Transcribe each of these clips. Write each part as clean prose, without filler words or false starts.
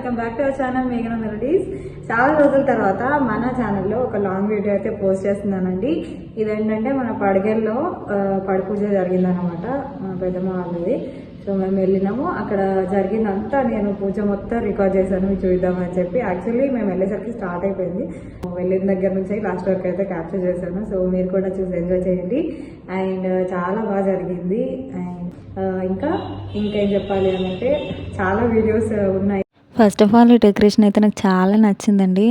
Welcome back to our channel మేఘన melodies. చాలా రోజుల తర్వాత మన ఛానల్లో ఒక లాంగ్ వీడియో అయితే పోస్ట్ చేస్తున్నానండి. ఇదేంటంటే మన పడగల్లో పడి పూజ జరిగిందనమాట, మా పెద్దమ్మ వాళ్ళది. సో మేము వెళ్ళినాము, అక్కడ జరిగిందంతా నేను పూజ మొత్తం రికార్డ్ చేశాను, చూద్దామని చెప్పి. యాక్చువల్లీ మేము వెళ్ళేసరికి స్టార్ట్ అయిపోయింది, వెళ్ళిన దగ్గర నుంచి లాస్ట్ వరకు అయితే క్యాప్చర్ చేశాను. సో మీరు కూడా చూసి ఎంజాయ్ చేయండి. అండ్ చాలా బాగా జరిగింది. అండ్ ఇంకా ఇంకేం చెప్పాలి అని అంటే చాలా వీడియోస్ ఉన్నాయి. ఫస్ట్ ఆఫ్ ఆల్ ఈ డెకరేషన్ అయితే నాకు చాలా నచ్చిందండి,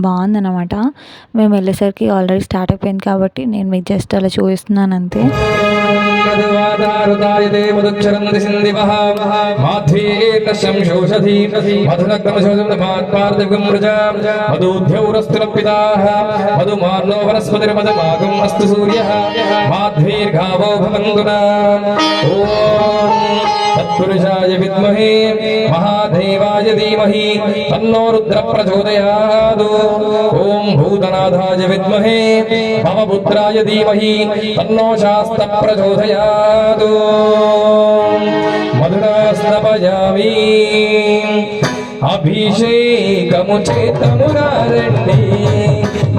బాగుందన్నమాట. మేము వెళ్ళేసరికి ఆల్రెడీ స్టార్ట్ అయిపోయింది కాబట్టి నేను మీకు జస్ట్ అలా చూపిస్తున్నాను అంతే. तत्पुरुषाय विद्महे महादेवाय धीमहि तन्नो रुद्र प्रचोदयात्। ओम भूतनाथाय विद्महे भवपुत्राय धीमहि तन्नो शास्त प्रचोदयात्। मधुरा स्नपयामि अभिषेकमु చేతమురారండి,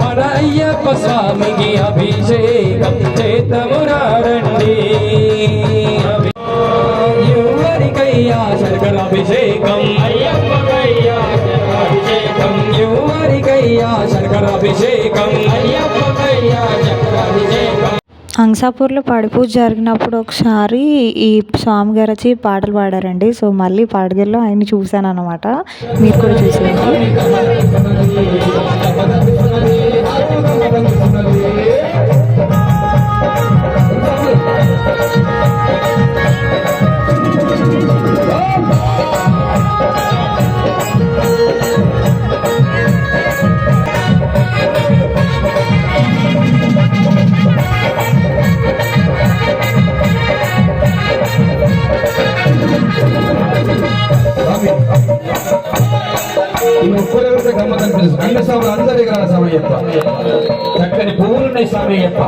మన అయ్యప్ప స్వామికి అభిషేకం చేతమురారండి. శర్కరాభిషేకం అయ్యప్పకయ్యా శర్కరాభిషేకం, యువరికయ్యా శర్కరాభిషేకం అయ్యప్పకయ్యా శర్కరాభిషేకం. అంసాపూర్లో పడిపూజ జరిగినప్పుడు ఒకసారి ఈ స్వామి గారు వచ్చి పాటలు పాడారండి. సో మళ్ళీ పాడగల్లో ఆయన్ని చూశాను అనమాట, మీరు కూడా చూసారు. అందరికీ సమయప్ప చక్కని పువ్వులున్నాయి సమయప్ప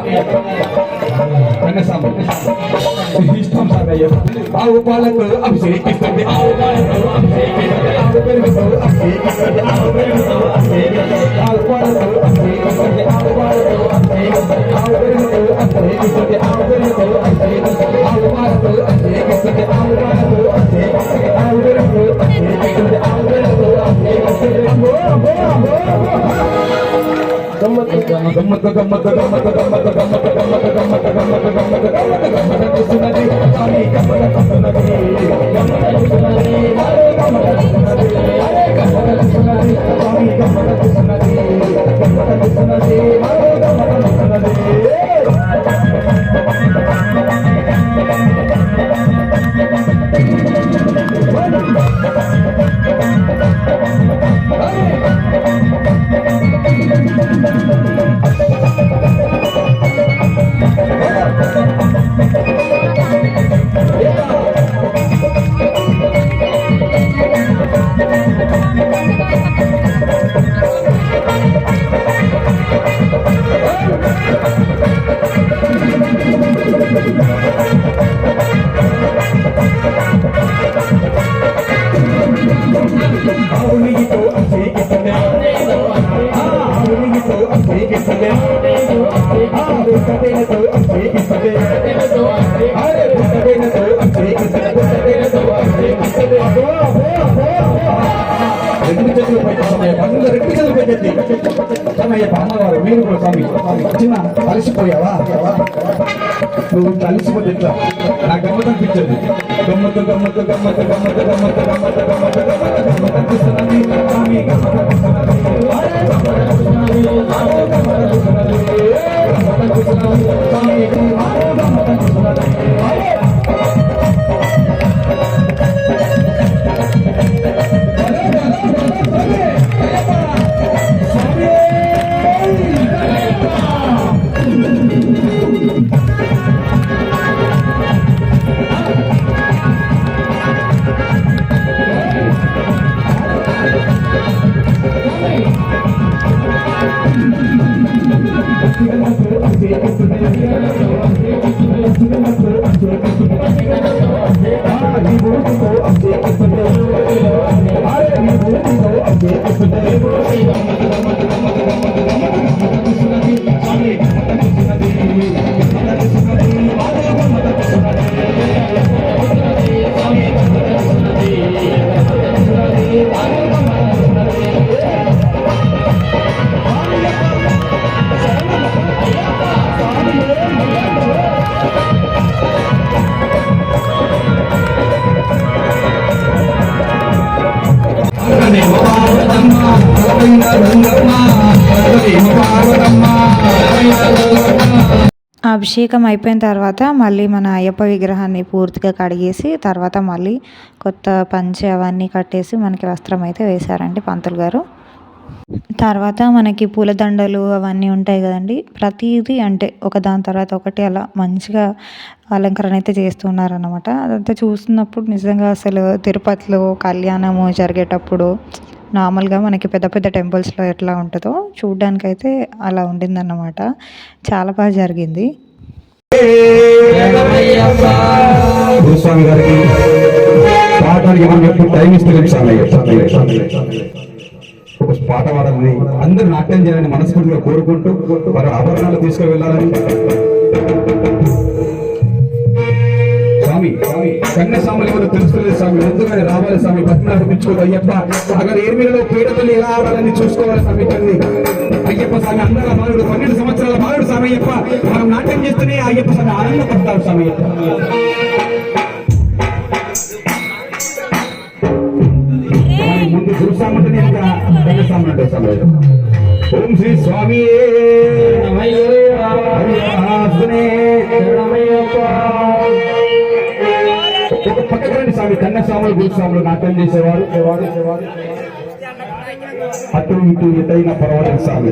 ఇష్టం సమయప్ప. ఆవు పాలకు అభిషేకిస్తుంది, ఆవు పాలకు అభిషేకిస్తుంది, ఆవు పెరుగుతో అభిషేకిస్తుంది, ఆవు పెరుగుతో అభిషేకిస్తుంది, ఆవు పాలకు అభిషేకిస్తుంది, ఆవు పాలకు అభిషేకిస్తుంది, ఆవు పెరుగుతో అభిషేకిస్తుంది, ఆవు పెరుగుతో అభిషేకిస్తుంది, ఆవు పాలకు అభిషేకిస్తుంది, ఆవు పాలకు అభిషేకిస్తుంది, ఆవు పెరుగుతో అభిషేకిస్తుంది, ఆవు పెరుగుతో అభిషేకిస్తుంది. గమ్మత్తు గమ్మత్తు గమ్మత్తు గమ్మత్తు గమ్మత్తు గమ్మత్తు గమ్మత్తు గమ్మత్తు గమ్మత్తు గమ్మత్తు గమ్మత్తు గమ్మత్తు స్వామి గమ్మత్తు అమ్మవారు మీరు కూడా స్వామి చిన్న కలిసిపోయావా? నువ్వు కలిసిపోతే ఎట్లా? నా గమ్మత్ అనిపించదు. గమ్మత్తు గమ్మత్తు గమ్మత్తు గమ్మత్తు గమ్మత్తు గమ్మత్తు గమ్మత్తు గమ్మత్తు గమ్మత్ అనిపిస్తున్నది స్వామి, గమ్మత్ అనిపిస్తున్నది, గమ్మత్ అనిపిస్తున్నది స్వామి, గమ్మత్ అనిపిస్తున్నది. I'm అభిషేకిస్తున్నది అభిషేకం అయిపోయిన తర్వాత మళ్ళీ మన అయ్యప్ప విగ్రహాన్ని పూర్తిగా కడిగేసి తర్వాత మళ్ళీ కొత్త పంచె అవన్నీ కట్టేసి మనకి వస్త్రం అయితే వేశారండి పంతులు గారు. తర్వాత మనకి పూలదండలు అవన్నీ ఉంటాయి కదండి, ప్రతిదీ అంటే ఒక దాని తర్వాత ఒకటి అలా మంచిగా అలంకరణ అయితే చేస్తున్నారన్నమాట. అదంతా చూస్తున్నప్పుడు నిజంగా అసలు తిరుపతిలో కళ్యాణము జరిగేటప్పుడు నార్మల్గా మనకి పెద్ద పెద్ద టెంపుల్స్లో ఎట్లా ఉంటుందో చూడ్డానికైతే అలా ఉండిందన్నమాట. చాలా బాగా జరిగింది. గురుస్వామి గారికి పాడడానికి మనం ఎప్పుడు టైం ఇస్తే ఒక పాట పాడాలని అందరూ నాట్యం చేయాలని మనస్ఫూర్తిగా కోరుకుంటూ వారి ఆభరణాలు తీసుకు వెళ్ళాలని. స్వామి కన్యస్వాములు ఎవరు తెలుసుకోలేదు స్వామి, ముందుగానే రావాలి స్వామి, పద్మనాభ పిచ్చుకోదు అయ్యప్ప అక్కడ ఏర్మిలలో పీడతలు ఎలా ఆడాలని చూసుకోవాలి స్వామి. తల్లి అయ్యప్ప స్వామి అందరూ బాలుడు 12 సంవత్సరాల బాలుడు స్వామి అయ్యప్ప. మనం నాట్యం చేస్తూనే అయ్యప్ప స్వామి ఆనందపడతారు స్వామి. ముందు గురుస్వామి ఇంకా కన్యస్వామి అంటే స్వామి. ఓం శ్రీ స్వామి ఒక పక్కకి రండి స్వామి. కన్యస్వాములు గురుస్వాములు నాట్యం చేసేవారు అటు ఇటు ఎటైన పర్వాలేదు స్వామి,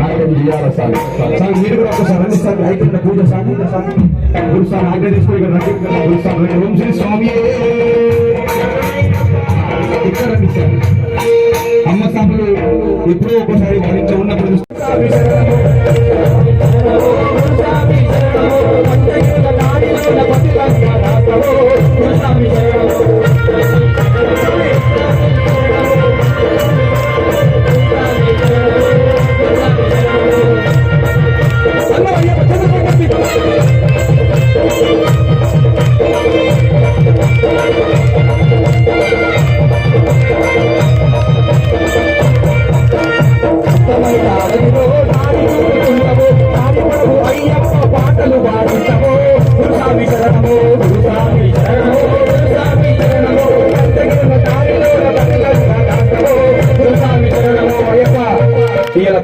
నాట్యం చేయాలి స్వామి. స్వామి మీరు కూడా ఒకసారి రండి స్వామి. అయితే పూజ స్వామి గురుస్వామి ఆజ్ఞ తీసుకుని ఇక్కడ రండి. గురుస్వామి ఓం శ్రీ స్వామి ఇక్కడ రండి స్వామి. అమ్మ స్వాములు ఎప్పుడో ఒకసారి వారింట్లో ఉన్నప్పుడు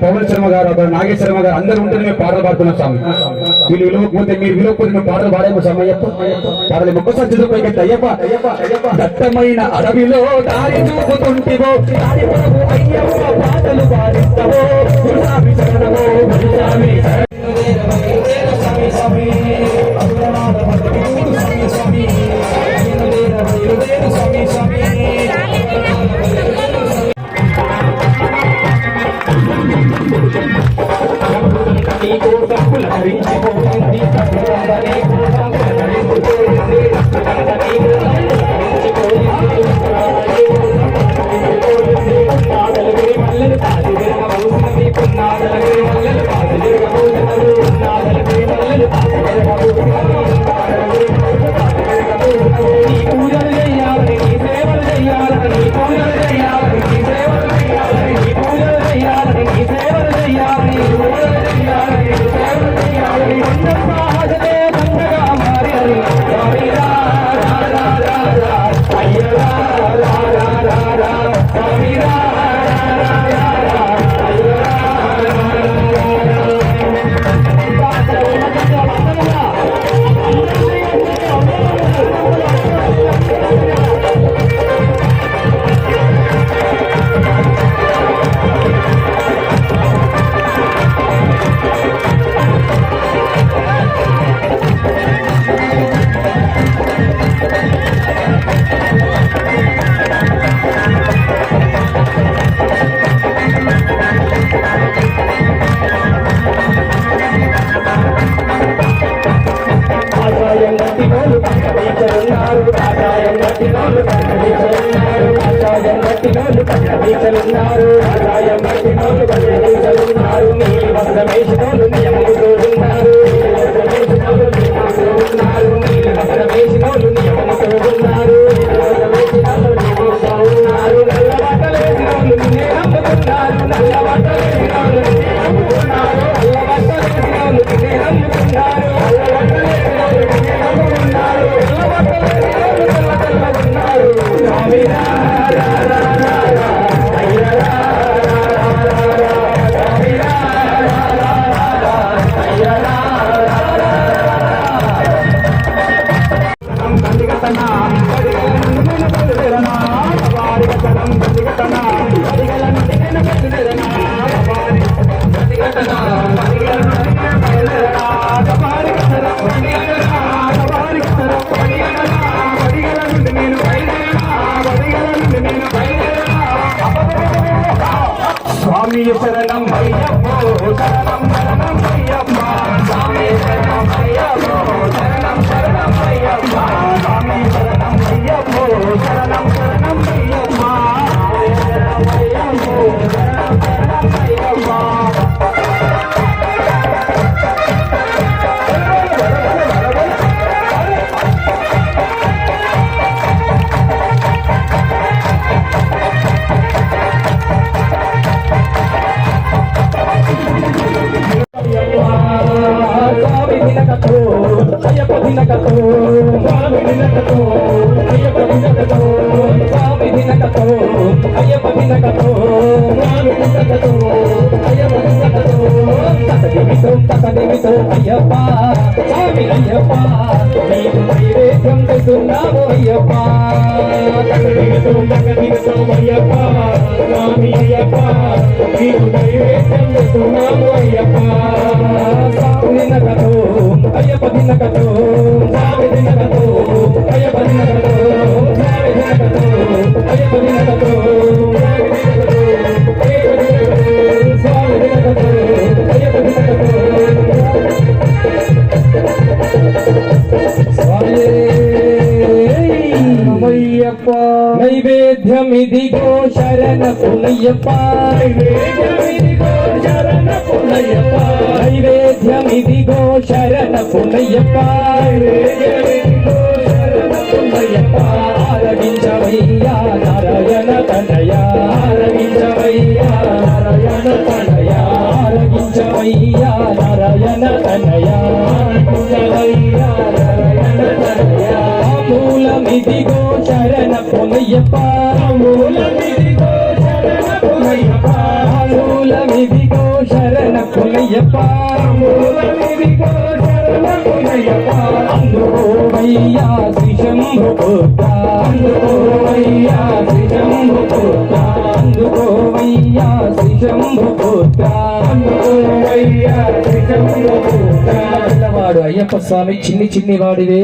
పవన్ శర్మ గారు నాగేశ్వర శర్మ గారు అందరూ ఉంటే మేము పాటలు పాడుతున్నాం స్వామి. వీళ్ళు విలువకపోతే మీరు విలువకపోతే మేము పాటలు పాడేమో స్వామి. అయ్యప్ప పాడలేము. ఒక్కసారి చదువుకోగట్టు అయ్యప్ప దట్టమైన అడవిలో దారి చూపుతుంటివో అయ్యప్ప పాటలు పాడిస్తావో పూజలు చేయాలని సేవలు ఉన్నారు ఆదాయం పట్టినోళ్ళు బయలుదేరుతున్నారు నీలి వస్త్రమేసినోళ్ళు నియమముతో ఉన్నారు నీలి వస్త్రమేసినోళ్ళు నియమముతో ఉన్నారు నల్ల బట్టలేసినోళ్ళు నిన్నే నమ్ముతున్నారు నల్ల బట్టలేసినోళ్ళు నిన్నే నమ్ముతున్నారు నల్ల బట్టలేసినోళ్ళు నిన్నే నమ్ముతున్నారు నల్ల బట్టలేసినోళ్ళు నిన్నే నమ్ముతున్నారు నల్ల బట్టలేసినోళ్ళు తెల్లగొన్నారు స్వామి రా రా రా రా రా అయ్య రా రా రా రా రా స్వామి రా రా రా రా రా అయ్య రా రా రా కందిగతనా పడిగలను నేను బయలుదేరనా వారిగతనం కందిగతనా పడిగలను నేను బయలుదేరనా కందిగతనా పడిగలను నేను బయలుదేరనా వారిగతనం పడిగలనా వారిగతనం పడిగలనా పడిగలను నేను బయలుదేరనా పడిగలను నేను బయలుదేరనా స్వామి శరణం అయ్యప్పో శరణం శరణం అయ్యప్ప స్వామి శరణం అయ్యప్పో శరణం శరణం అయ్యప్ప స్వామి శరణం అయ్యప్పో శరణం శరణం అయ్యప్ప శరణం అయ్యప్పో శరణం శరణం అయ్యప్ప స్వామి దినకతో అయ్యప్ప దినకతో స్వామి దినకతో అయ్యప్ప దినకతో స్వామి దినకతో అయ్యప్ప దినకతో స్వామి దినకతో అయ్యప్ప దినకతో తసదిమితో అయ్యప్ప స్వామి అయ్యప్ప నీకు నైవేద్యం తెస్తున్నాము అయ్యప్ప తసదిమితో అయ్యప్ప స్వామి అయ్యప్ప నీకు నైవేద్యం తెస్తున్నాము అయ్యప్ప దినకతో అయ్యప్ప దినకతో స్వామి దినకతో అయ్యప్ప దినకతో స్వామి దినకతో అయ్యప్ప దినకతో స్వామి దినకతో అయ్యప్ప దినకతో స్వామి అయ్యప్ప నైవేద్యమిదిగో శరణ పునయ్యప్ప నైవేద్యమిదిగో శరణ పునయ్యప్ప నైవేద్యమిదిగో శరణ పునయ్యప్ప నైవేద్యమిదిగో శరణ పునయ్యప్ప ఆరగించవయ్యా నారాయణ తనయ ఆరగించవయ్యా నారాయణ తనయ ఆరగించవయ్యా నారాయణ తనయ ఆరగించవయ్యా నారాయణ తనయ మూలమిదిగో శరణ పునయ్యప్ప మూలమిదిగో శరణ పునయ్యప్ప మూలమిదిగో శరణ పునయ్యప్ప మూలమిదిగో శరణ పునయ్యప్ప అందుకోవయ్యా శ్రీ శంభు పుత్ర అందుకోవయ్యా శ్రీ శంభు పుత్ర అందుకోవయ్యా శ్రీ శంభు పుత్ర అందుకోవయ్యా శ్రీ శంభు పుత్ర పిల్లవాడు అయ్యప్ప స్వామి చిన్ని వాడివే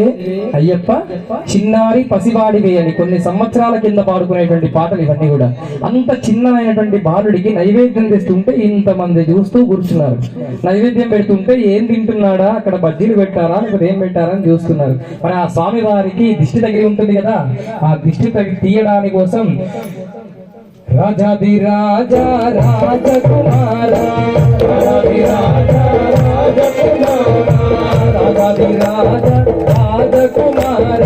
అయ్యప్ప చిన్నారి పసివాడివే అని కొన్ని సంవత్సరాల కింద పాడుకునేటువంటి పాటలు ఇవన్నీ కూడా. అంత చిన్నమైనటువంటి బాలుడికి నైవేద్యం తెస్తుంటే ఇంతమంది చూస్తూ కూర్చున్నారు. నైవేద్యం పెడుతుంటే ఏం తింటున్నాడా, అక్కడ బజ్జీలు పెట్టారా లేకపోతే ఏం పెట్టారా అని చూస్తున్నారు. మరి ఆ స్వామి వారికి దిష్టి తగిలి ఉంటుంది కదా, ఆ దిష్టి తీయడానికి కోసం రాజాది రాజా రాజకుమార రాజాది రాజా రాజకుమార రాజాది రాజా రాజకుమార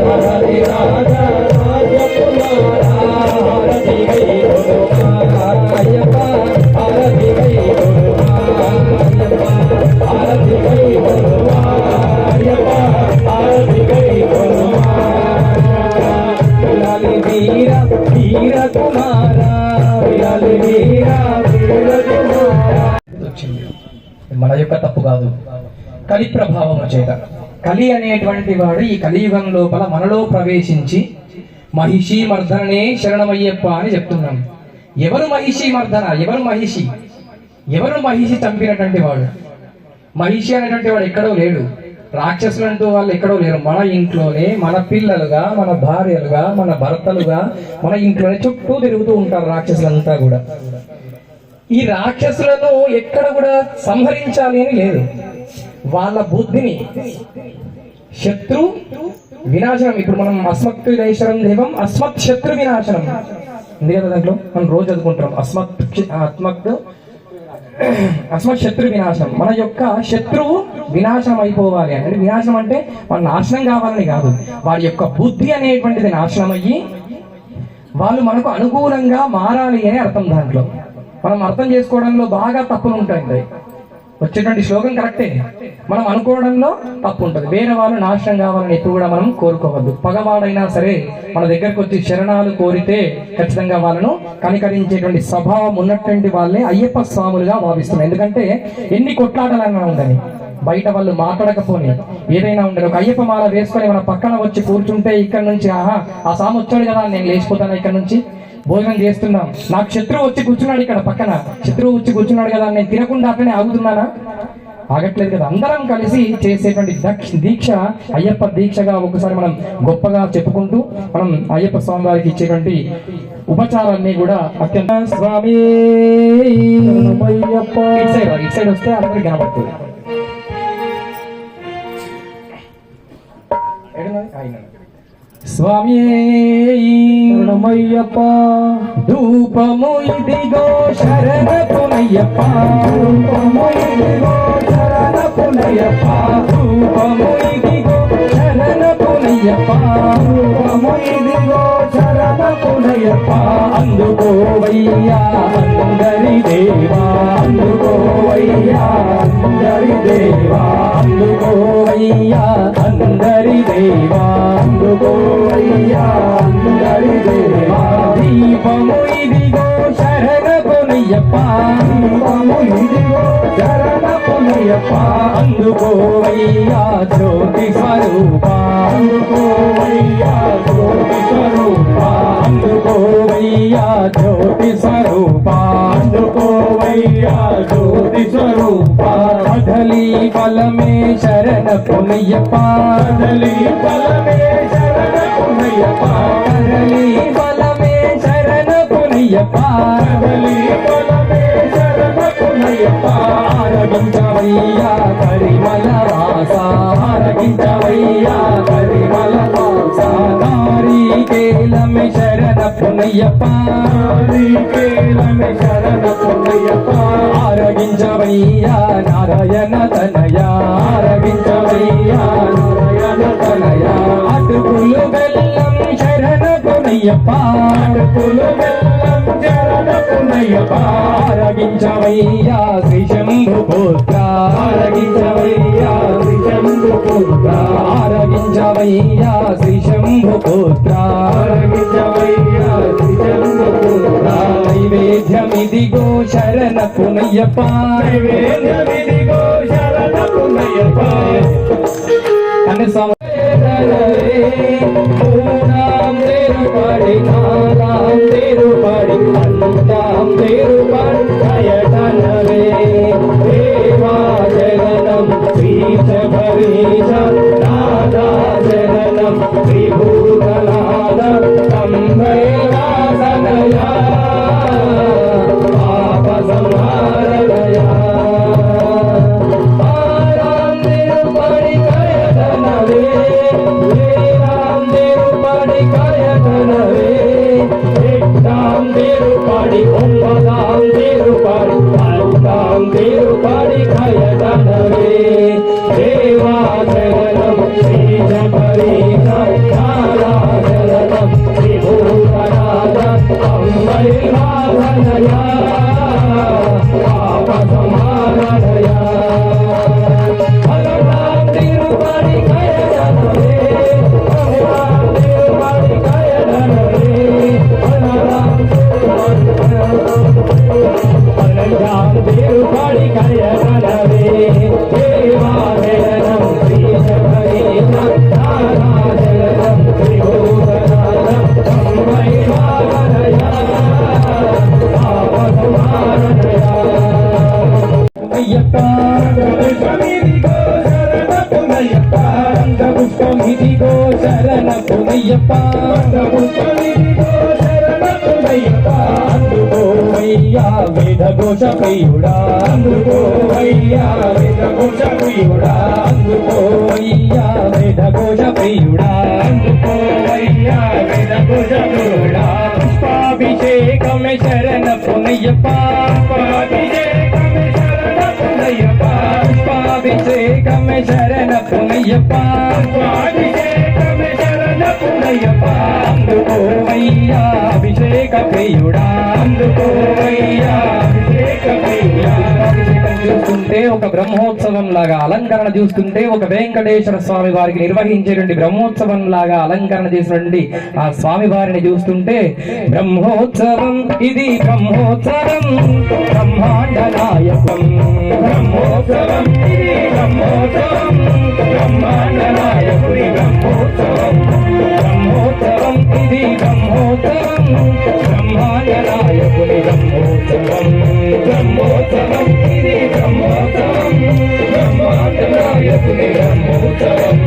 రాజాది రాజా రాజకుమార ఆరతి గై అయ్యప్ప ఆరతి గై అయ్యప్ప ఆరతి గై అయ్యప్ప ఆరతి గై వీర వీర కుమార వీర కుమార. మన యొక్క తప్పు కాదు, కలి ప్రభావం చేత. కలి అనేటువంటి వాడు ఈ కలియుగం లోపల మనలో ప్రవేశించి మహిషి మర్దననే శరణమయ్యప్ప అని చెప్తున్నాం. ఎవరు మహిషి మర్దన, ఎవరు మహిషి చంపినటువంటి వాడు? మహిషి అనేటువంటి వాడు ఎక్కడో లేడు, రాక్షసులు అంటూ వాళ్ళు ఎక్కడో లేరు. మన ఇంట్లోనే మన పిల్లలుగా, మన భార్యలుగా, మన భర్తలుగా మన ఇంట్లోనే చుట్టూ తిరుగుతూ ఉంటారు రాక్షసులంతా కూడా. ఈ రాక్షసులను ఎక్కడ కూడా సంహరించాలి అని లేదు. వాళ్ళ బుద్ధిని శత్రు వినాశనం, ఇప్పుడు మనం అస్మత్ దేవం అస్మత్ శత్రు వినాశనం, ఉంది కదా దాంట్లో, మనం రోజు చదువుకుంటాం అస్మత్ శత్రు వినాశం. మన యొక్క శత్రువు వినాశం అయిపోవాలి అంటే, వినాశం అంటే మన నాశనం కావాలని కాదు, వాడి యొక్క బుద్ధి అనేటువంటిది నాశనం అయ్యి వాళ్ళు మనకు అనుకూలంగా మారాలి అని అర్థం. దాంట్లో మనం అర్థం చేసుకోవడంలో బాగా తప్పులు ఉంటాయి. వచ్చేటువంటి శ్లోకం కరెక్టే, మనం అనుకోవడంలో తప్పు ఉంటుంది. వేరే వాళ్ళు నాశనం కావాలని ఎప్పుడు కూడా మనం కోరుకోవద్దు. పగవాడైనా సరే మన దగ్గరకు వచ్చి శరణాలు కోరితే ఖచ్చితంగా వాళ్ళను కనికరించేటువంటి స్వభావం ఉన్నటువంటి వాళ్ళే అయ్యప్ప స్వాములుగా భావిస్తున్నాం. ఎందుకంటే ఎన్ని కొట్లాటలన్నా ఉందని బయట వాళ్ళు మాట్లాడకపోని ఏదైనా ఉండదు, ఒక అయ్యప్ప మాల వేసుకొని మన పక్కన వచ్చి కూర్చుంటే ఇక్కడ నుంచి ఆహా ఆ స్వామి వచ్చాడు కదా నేను లేచిపోతాను, ఇక్కడ నుంచి భోజనం చేస్తున్నాం, నాకు శత్రువు వచ్చి కూర్చున్నాడు ఇక్కడ పక్కన, శత్రువు వచ్చి కూర్చున్నాడు కదా నేను తినకుండా అట్లనే ఆగుతున్నానా? ఆగట్లేదు కదా. అందరం కలిసి చేసేటువంటి దీక్ష అయ్యప్ప దీక్షగా ఒకసారి మనం గొప్పగా చెప్పుకుంటూ మనం అయ్యప్ప స్వామి వారికి ఇచ్చేటువంటి ఉపచారాన్ని కూడా అత్యంత స్వామి ఇటు సైడ్ వస్తే అందరికి కనబడుతుంది. స్వామి శరణమయ్యప్ప, ధూపము ఇదిగో శరణపునయ్యప్ప, ధూపము ఇదిగో శరణపునయ్యప్ప, ధూపము ఇదిగో శరణపునయ్యప్ప, ధూపము ఇదిగో శరణపునయ్యప్ప, అందుకోవయ్యా అందరి దేవా, అందుకోవయ్యా అందరి దేవా, అందుకోవయ్యా అందరి దేవా, అందుకోవయ్యా అందరి దేవా, దీపము ఇదిగో శరణపునయ్యప్ప, దీపము ఇదిగో శరణపునయ్యప్ప, అందుకోవయ్యా జ్యోతి స్వరూప, అందుకోవయ్యా జ్యోతి స్వరూప, అందుకోవయ్యా జ్యోతి స్వరూప, అందుకోవయ్యా జ్యోతి స్వరూప, కదలి బలమే శరణపునయ్యప్ప, కదలి బలమే శరణపునయ్యప్ప, కదలి బలమే శరణపునయ్యప్ప, కదలి బలమే శరణపునయ్యప్ప, ఆరగించవయ్యా కరిమల వాస, ఆరగించవయ్యా కరిమల వాస, నారీకేలమే శరణపునయ్యప్ప, నారీకేలమే శరణపునయ్యప్ప, ఆరగించవయ్యా నారాయణ తనయా, ఆరగించవయ్యా నారాయణ తనయా, అటుకులు బెల్లం శరణపునయ్యప్ప, అటుకులు బెల్లం శరణపునయ్యప్ప, ఆరగించవయ్యా శ్రీ శంభు పుత్ర, ఆరగించవయ్యా శ్రీ శంభు పుత్ర, ఆరగించవయ్యా శ్రీ శంభు పుత్ర, ఆరగించవయ్యా శ్రీ శంభు పుత్ర, నైవేద్యమిదిగో శరణపునయ్యప్ప, నైవేద్యమిదిగో శరణపునయ్యప్ప, అన్ని స్వామి మూడాం తేరుపడి నారాం తేరుపడి అంతాం తేరుపడి కయటనవే దేవా శరణం శ్రీశబరీశ నాదా శరణం శ్రీభూతనాద తంబైవాసనయా పాప సంహారయా, ఆరాం తేరుపడి కయటనవే, వేరాం తేరుపడి కయటనవే, ఎట్టాం తేరుపడి ఒంబదాం తేరుపడి పల్టాం తేరుపడి కయటనవే, దేవా శరణం శ్రీశబరీశ నాదా శరణం శ్రీభూతనాద తంబైవాసనయా పాప సంహారయా, బలరాం తిరుపడి కయటనవే, బలరాం తిరుపడి కయటనవే, బలరాం తిరుపడి కయటనవే, దేవా శరణం శ్రీశబరీశ నాదా శరణం శ్రీభూతనాద తంబైవాసనయా పాప సంహారయా, అయ్యప్ప పుష్పమిదిగో శరణపునయ్యప్ప, పుష్పమిదిగో శరణపునయ్యప్ప, పుష్పమిదిగో శరణపునయ్యప్ప, అందుకోవయ్యా వేదఘోష ప్రియుడా, అందుకోవయ్యా వేదఘోష ప్రియుడా, అందుకోవయ్యా వేదఘోష ప్రియుడా, అందుకోవయ్యా వేదఘోష ప్రియుడా, పుష్పాభిషేక పుణ్యాభిషేకమే శరణ పుణ్యప్ప పుష్పాభిషేకమే శరణ పుణ్యప్ప పుష్పాభిషేకమే శరణ పుణ్యప్ప పుష్పాభిషేకమే శరణ పుణ్యప్ప అందుకోవయ్యా అభిషేక ప్రియుడా అందుకోవయ్యా అభిషేక ప్రియుడా చూస్తుంటే ఒక బ్రహ్మోత్సవం లాగా అలంకరణ చూస్తుంటే ఒక వెంకటేశ్వర స్వామి వారికి నిర్వహించేటువంటి బ్రహ్మోత్సవం లాగా అలంకరణ చేసినటువంటి ఆ స్వామి వారిని చూస్తుంటే బ్రహ్మోత్సవం ఇది బ్రహ్మోత్సవం బ్రహ్మాండ నాయకం బ్రహ్మోత్సవం ఇది బ్రహ్మోత్సవం బ్రహ్మాండ నాయకుడి బ్రహ్మోత్సవం బ్రహ్మోత్సవం ఇది బ్రహ్మోత్సవం బ్రహ్మాండ నాయకుడి బ్రహ్మోత్సవం బ్రహ్మోత్సవం ఇది బ్రహ్మోత్సవం బ్రహ్మాండ నాయకుడి బ్రహ్మోత్సవం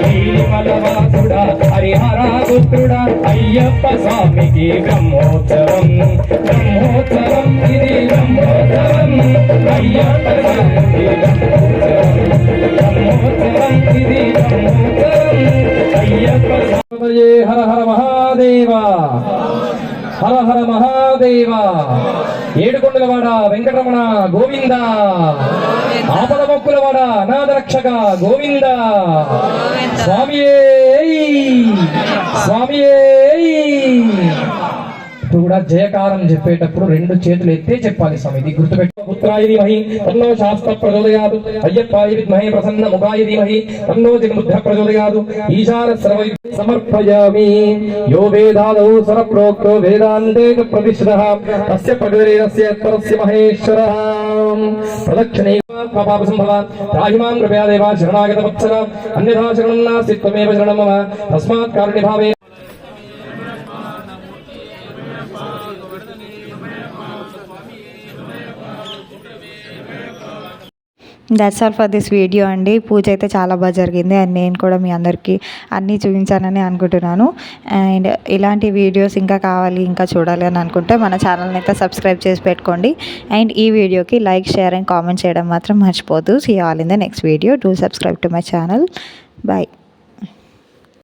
నీలిమలవాసుడా హరిహరాపుత్రుడా అయ్యప్ప స్వామికి బ్రహ్మోత్సవం బ్రహ్మోత్సవం ఇది బ్రహ్మోత్సవం అయ్యప్ప స్వామికి బ్రహ్మోత్సవం బ్రహ్మోత్సవం ఇది బ్రహ్మోత్సవం అయ్యప్ప స్వామి హర హర మహాదేవ హర హర మహాదేవ ఏడుకొండలవాడ వెంకటరమణ గోవింద ఆపద మొక్కులవాడ అనాథ రక్షక గోవింద స్వామియే స్వామియే ఇప్పుడు కూడా జయకారం చెప్పేటప్పుడు రెండు చేతులు ఎత్తే చెప్పాలి స్వామి ఇది గుర్తుపెట్టు పుత్రాయ ధీమహి తన్నో శాస్త్ర ప్రచోదయాదు అయ్యప్పాయ విద్మహే ప్రసన్న ముఖాయ ధీమహి తన్నో జగబుద్ధ ప్రచోదయాదు ఈశాన సర్వై సమర్పయామి యో వేదాదౌ సరప్రోక్తో వేదాంతే ప్రతిష్ఠితః తస్య ప్రగతిరస్య పరస్య మహేశ్వరః ప్రదక్షిణే పాప సంభవ రాహిమాం కృపయా దేవా శరణాగత వత్సల అన్యథా శరణం నాస్తి త్వమేవ శరణం మమ తస్మాత్ కారుణ్య భావే that's all for this video అండి. పూజ అయితే చాలా బాగా జరిగింది అండ్ నేను కూడా మీ అందరికీ అన్నీ చూపించానని అనుకుంటున్నాను. అండ్ ఇలాంటి వీడియోస్ ఇంకా కావాలి ఇంకా చూడాలి అని అనుకుంటే మన ఛానల్ని అయితే సబ్స్క్రైబ్ చేసి పెట్టుకోండి. అండ్ ఈ వీడియోకి లైక్ షేర్ అండ్ కామెంట్ చేయడం మాత్రం మర్చిపోద్దు. See you all in the next video. Do subscribe to my channel. Bye.